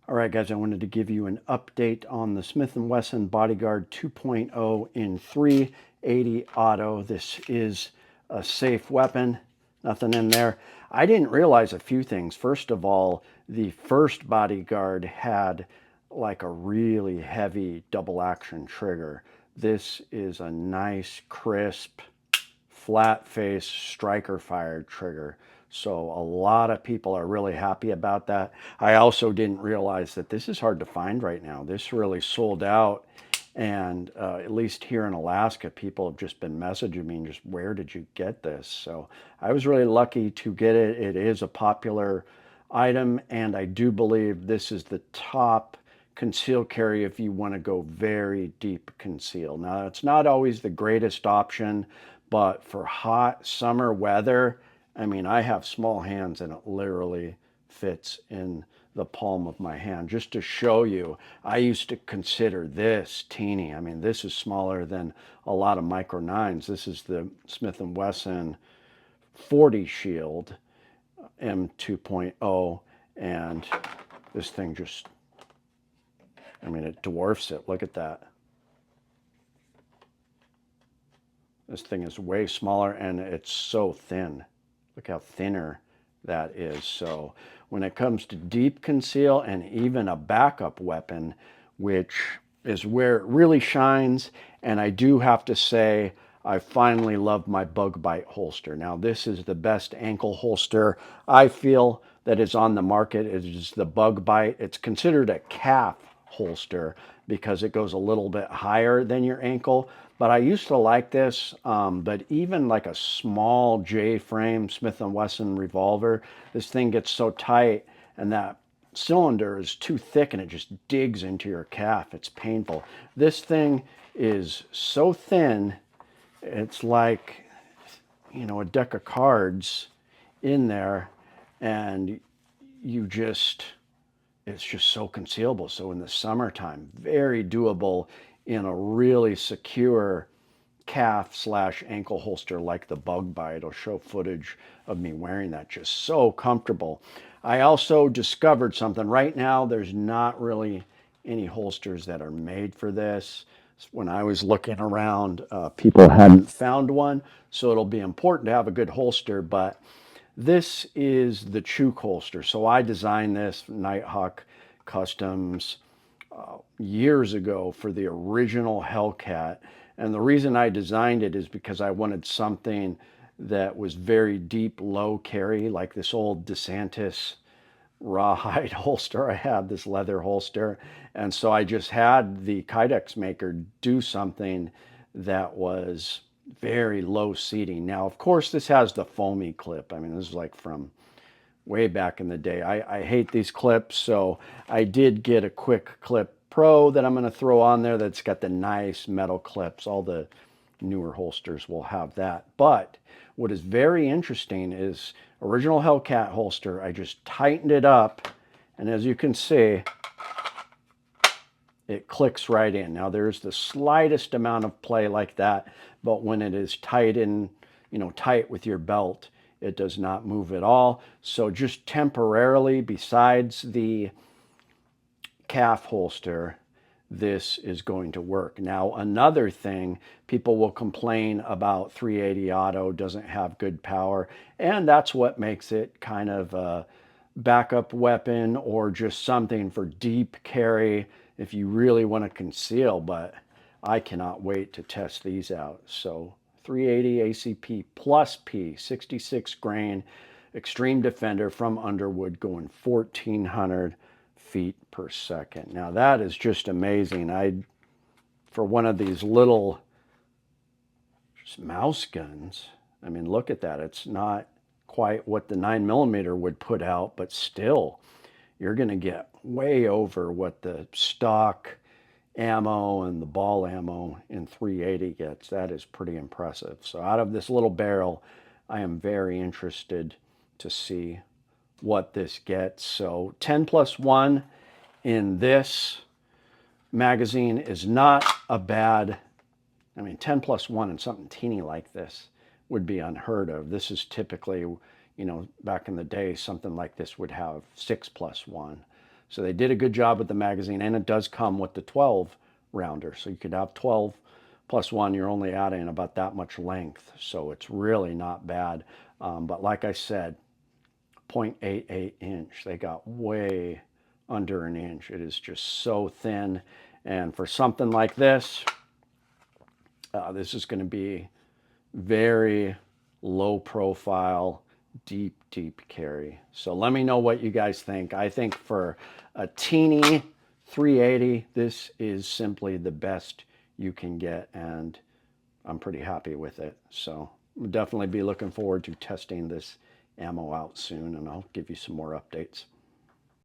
All right, guys, I wanted to give you an update on the Smith Wesson Bodyguard 2.0 in 380 auto. This is a safe weapon, nothing in there. I didn't realize a few things. First of all, the first Bodyguard had like a really heavy double action trigger. This is a nice, crisp, flat face striker fired trigger. So a lot of people are really happy about that. I also didn't realize that this is hard to find right now. This really sold out. And at least here in Alaska, people have just been messaging me, just where did you get this? So I was really lucky to get it. It is a popular item, and I do believe this is the top conceal carry if you want to go very deep conceal. Now, it's not always the greatest option, but for hot summer weather, I mean, I have small hands and it literally fits in the palm of my hand. Just to show you, I used to consider this teeny. I mean, this is smaller than a lot of micro nines. This is the Smith & Wesson 40 Shield M2.0, and this thing just, I mean, it dwarfs it. Look at that. This thing is way smaller and it's so thin. Look how thinner that is. So when it comes to deep conceal and even a backup weapon, which is where it really shines, and I do have to say, I finally love my bug bite holster. Now, this is the best ankle holster I feel that is on the market. It is the bug bite. It's considered a calf holster because it goes a little bit higher than your ankle. But I used to like this, but even like a small J-frame Smith & Wesson revolver, this thing gets so tight and that cylinder is too thick and it just digs into your calf. It's painful. This thing is so thin, it's like, you know, a deck of cards in there, and you just, it's just so concealable. So in the summertime, very doable in a really secure calf/ankle holster like the bug bite. I'll show footage of me wearing that, just so comfortable. I also discovered something. Right now, there's not really any holsters that are made for this. When I was looking around, people hadn't found one, so it'll be important to have a good holster, but this is the Chuke holster. So I designed this Nighthawk Customs years ago for the original Hellcat. And the reason I designed it is because I wanted something that was very deep, low carry, like this old DeSantis rawhide holster I had, this leather holster. And so I just had the Kydex maker do something that was very low seating. Now, of course, this has the foamy clip. I mean, this is like from way back in the day. I hate these clips, so I did get a Quick Clip Pro that I'm going to throw on there that's got the nice metal clips. All the newer holsters will have that. But what is very interesting is original Hellcat holster. I just tightened it up, and as you can see, it clicks right in. Now there's the slightest amount of play like that, but when it is tight in, you know, tight with your belt, it does not move at all. So just temporarily, besides the calf holster, this is going to work. Now, another thing, people will complain about 380 auto doesn't have good power, and that's what makes it kind of a backup weapon or just something for deep carry if you really want to conceal. But I cannot wait to test these out. So 380 ACP plus P, 66 grain, Extreme Defender from Underwood, going 1,400 feet per second. Now that is just amazing. For one of these little mouse guns, I mean, look at that. It's not quite what the 9mm would put out, but still, you're going to get way over what the stock ammo and the ball ammo in 380 gets. That is pretty impressive. So out of this little barrel, I am very interested to see what this gets. So 10+1 in this magazine is not a bad, I mean, 10+1 in something teeny like this would be unheard of. This is typically, you know, back in the day, something like this would have 6+1. So they did a good job with the magazine, and it does come with the 12 rounder. So you could have 12 plus one, you're only adding about that much length. So it's really not bad. But like I said, 0.88 inch. They got way under an inch. It is just so thin. And for something like this, this is going to be very low profile, deep carry. So let me know what you guys think. I think for a teeny 380, this is simply the best you can get, and I'm pretty happy with it. So I'll definitely be looking forward to testing this ammo out soon, and I'll give you some more updates.